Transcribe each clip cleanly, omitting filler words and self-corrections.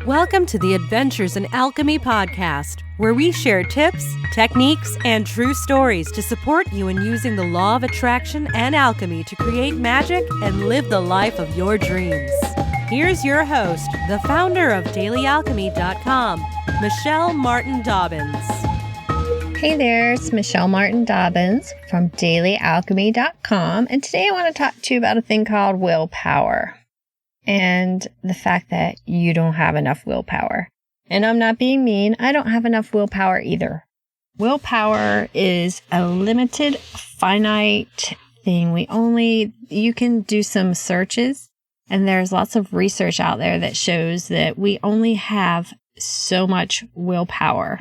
Welcome to the Adventures in Alchemy podcast, where we share tips, techniques, and true stories to support you in using the law of attraction and alchemy to create magic and live the life of your dreams. Here's your host, the founder of DailyAlchemy.com, Michelle Martin Dobbins. Hey there, it's Michelle Martin Dobbins from DailyAlchemy.com, and today I want to talk to you about a thing called willpower. And the fact that you don't have enough willpower. And I'm not being mean. I don't have enough willpower either. Willpower is a limited, finite thing. You can do some searches, and there's lots of research out there that shows that we only have so much willpower.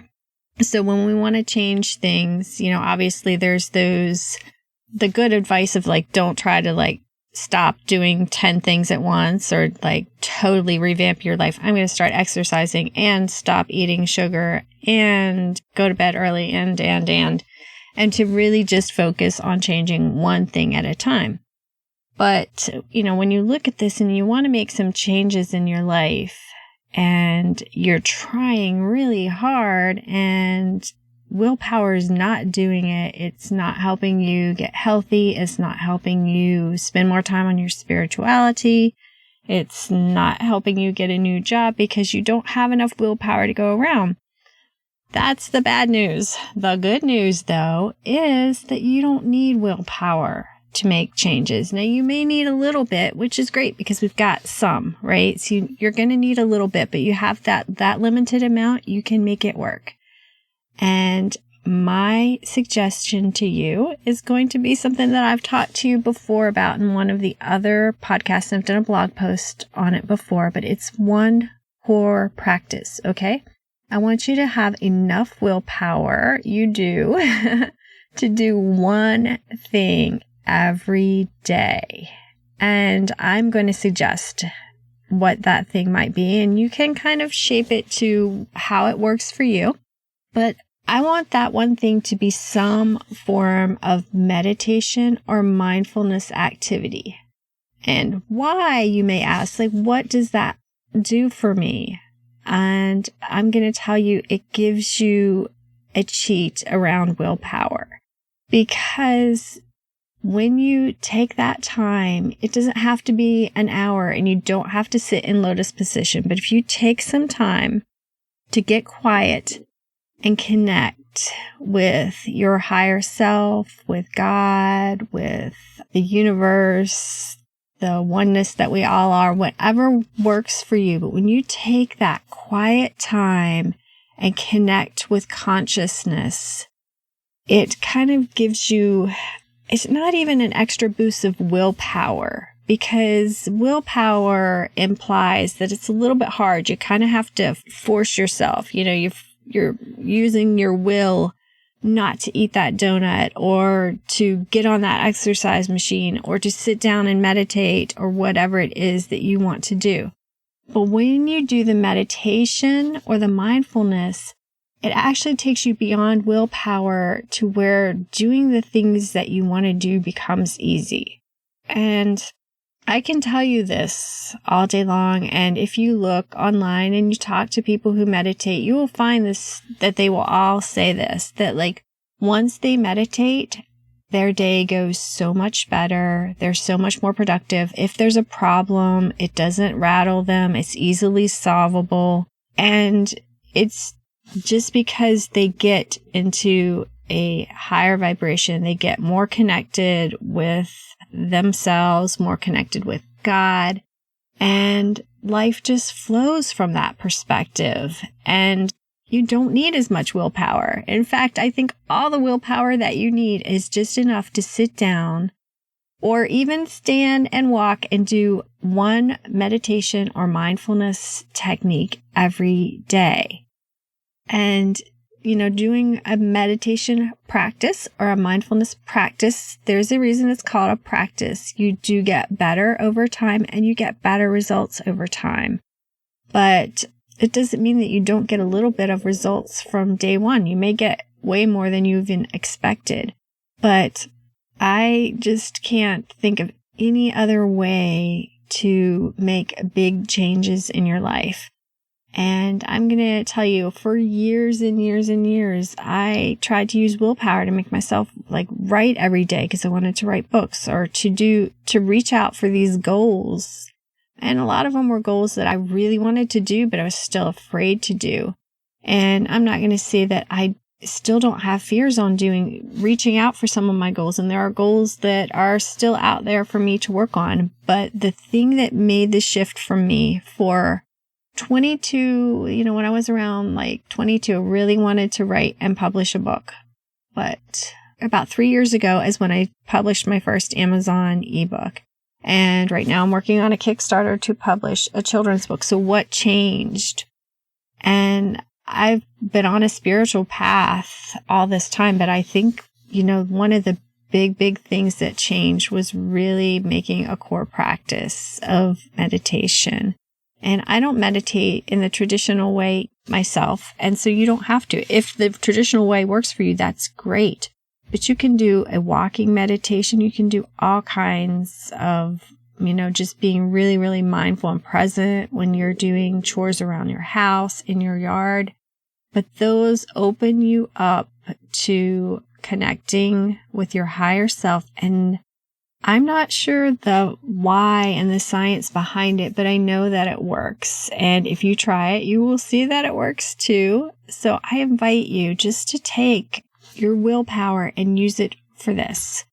So when we want to change things, obviously there's the good advice of don't try to stop doing 10 things at once or totally revamp your life. I'm going to start exercising and stop eating sugar and go to bed early and to really just focus on changing one thing at a time. But, when you look at this and you want to make some changes in your life and you're trying really hard and willpower is not doing it. It's not helping you get healthy. It's not helping you spend more time on your spirituality. It's not helping you get a new job because you don't have enough willpower to go around. That's the bad news. The good news, though, is that you don't need willpower to make changes. Now, you may need a little bit, which is great because we've got some, right? So you're going to need a little bit, but you have that limited amount. You can make it work. And my suggestion to you is going to be something that I've talked to you before about in one of the other podcasts. I've done a blog post on it before, but it's one core practice, okay? I want you to have enough willpower, you do, to do one thing every day. And I'm going to suggest what that thing might be, and you can kind of shape it to how it works for you. But I want that one thing to be some form of meditation or mindfulness activity. And why, you may ask, what does that do for me? And I'm going to tell you, it gives you a cheat around willpower. Because when you take that time, it doesn't have to be an hour and you don't have to sit in lotus position. But if you take some time to get quiet and connect with your higher self, with God, with the universe, the oneness that we all are, whatever works for you. But when you take that quiet time and connect with consciousness, it kind of gives you, it's not even an extra boost of willpower, because willpower implies that it's a little bit hard. You kind of have to force yourself. You're using your will not to eat that donut or to get on that exercise machine or to sit down and meditate or whatever it is that you want to do. But when you do the meditation or the mindfulness, it actually takes you beyond willpower to where doing the things that you want to do becomes easy. And I can tell you this all day long, and if you look online and you talk to people who meditate, you will find that they will all say this, that once they meditate, their day goes so much better. They're so much more productive. If there's a problem, it doesn't rattle them. It's easily solvable. And it's just because they get into a higher vibration, they get more connected with themselves, more connected with God, and life just flows from that perspective. And you don't need as much willpower. In fact, I think all the willpower that you need is just enough to sit down or even stand and walk and do one meditation or mindfulness technique every day. And doing a meditation practice or a mindfulness practice, there's a reason it's called a practice. You do get better over time and you get better results over time. But it doesn't mean that you don't get a little bit of results from day one. You may get way more than you even expected. But I just can't think of any other way to make big changes in your life. And I'm going to tell you, for years and years and years, I tried to use willpower to make myself write every day because I wanted to write books or to reach out for these goals. And a lot of them were goals that I really wanted to do, but I was still afraid to do. And I'm not going to say that I still don't have fears on reaching out for some of my goals. And there are goals that are still out there for me to work on. But the thing that made the shift for me for 22, when I was around 22, I really wanted to write and publish a book. But about 3 years ago is when I published my first Amazon ebook. And right now I'm working on a Kickstarter to publish a children's book. So what changed? And I've been on a spiritual path all this time, but I think, one of the big things that changed was really making a core practice of meditation. And I don't meditate in the traditional way myself. And so you don't have to. If the traditional way works for you, that's great. But you can do a walking meditation. You can do all kinds of, just being really, really mindful and present when you're doing chores around your house, in your yard. But those open you up to connecting with your higher self. And I'm not sure the why and the science behind it, but I know that it works. And if you try it, you will see that it works too. So I invite you just to take your willpower and use it for this,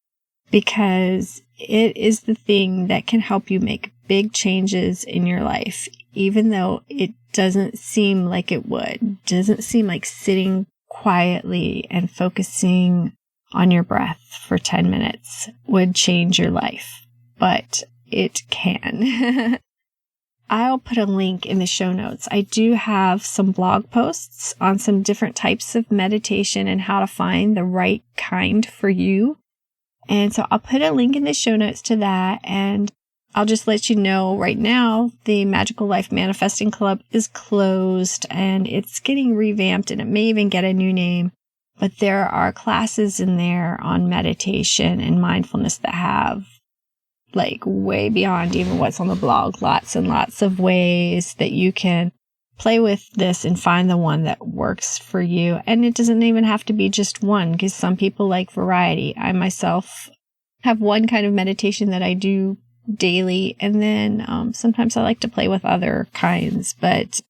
because it is the thing that can help you make big changes in your life, even though it doesn't seem like it would. Doesn't seem like sitting quietly and focusing on your breath for 10 minutes would change your life, but it can. I'll put a link in the show notes. I do have some blog posts on some different types of meditation and how to find the right kind for you. And so I'll put a link in the show notes to that. And I'll just let you know right now, the Magical Life Manifesting Club is closed and it's getting revamped, and it may even get a new name. But there are classes in there on meditation and mindfulness that have way beyond even what's on the blog. Lots and lots of ways that you can play with this and find the one that works for you. And it doesn't even have to be just one, because some people like variety. I myself have one kind of meditation that I do daily. And then sometimes I like to play with other kinds, but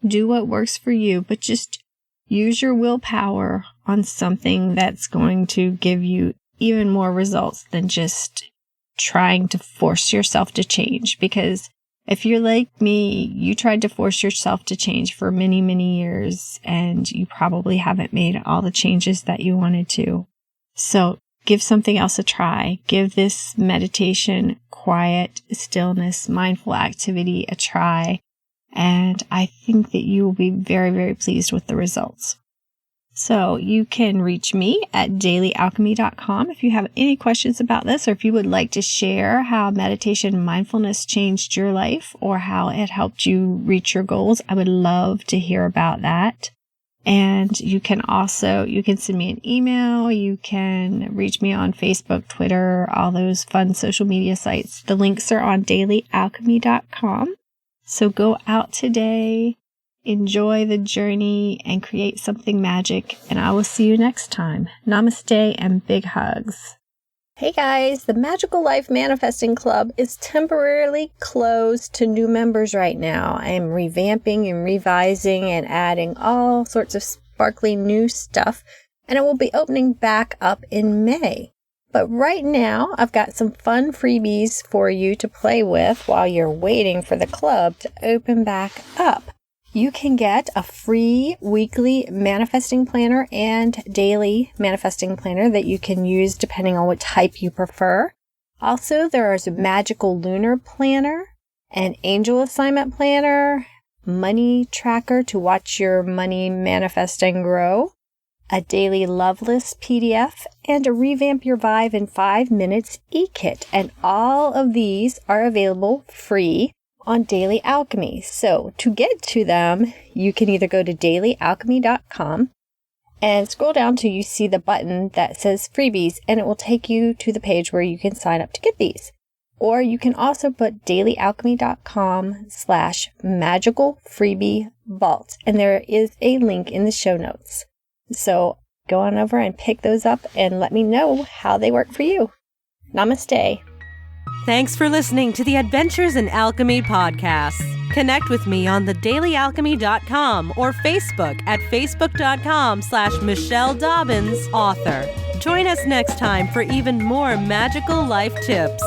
do what works for you. But just use your willpower on something that's going to give you even more results than just trying to force yourself to change. Because if you're like me, you tried to force yourself to change for many, many years, and you probably haven't made all the changes that you wanted to. So give something else a try. Give this meditation, quiet, stillness, mindful activity a try. And I think that you will be very, very pleased with the results. So you can reach me at dailyalchemy.com if you have any questions about this, or if you would like to share how meditation and mindfulness changed your life or how it helped you reach your goals. I would love to hear about that. And you can send me an email. You can reach me on Facebook, Twitter, all those fun social media sites. The links are on dailyalchemy.com. So go out today, enjoy the journey, and create something magic. And I will see you next time. Namaste and big hugs. Hey guys, the Magical Life Manifesting Club is temporarily closed to new members right now. I am revamping and revising and adding all sorts of sparkly new stuff, and it will be opening back up in May. But right now, I've got some fun freebies for you to play with while you're waiting for the club to open back up. You can get a free weekly manifesting planner and daily manifesting planner that you can use depending on what type you prefer. Also, there is a magical lunar planner, an angel assignment planner, money tracker to watch your money manifest and grow, a daily love list PDF, and a revamp your vibe in 5 minutes e-kit. And all of these are available free on Daily Alchemy. So to get to them, you can either go to dailyalchemy.com and scroll down till you see the button that says freebies, and it will take you to the page where you can sign up to get these. Or you can also put dailyalchemy.com/magical freebie vault. And there is a link in the show notes. So go on over and pick those up and let me know how they work for you. Namaste. Thanks for listening to the Adventures in Alchemy podcast. Connect with me on thedailyalchemy.com or Facebook at facebook.com/Michelle Dobbins author. Join us next time for even more magical life tips.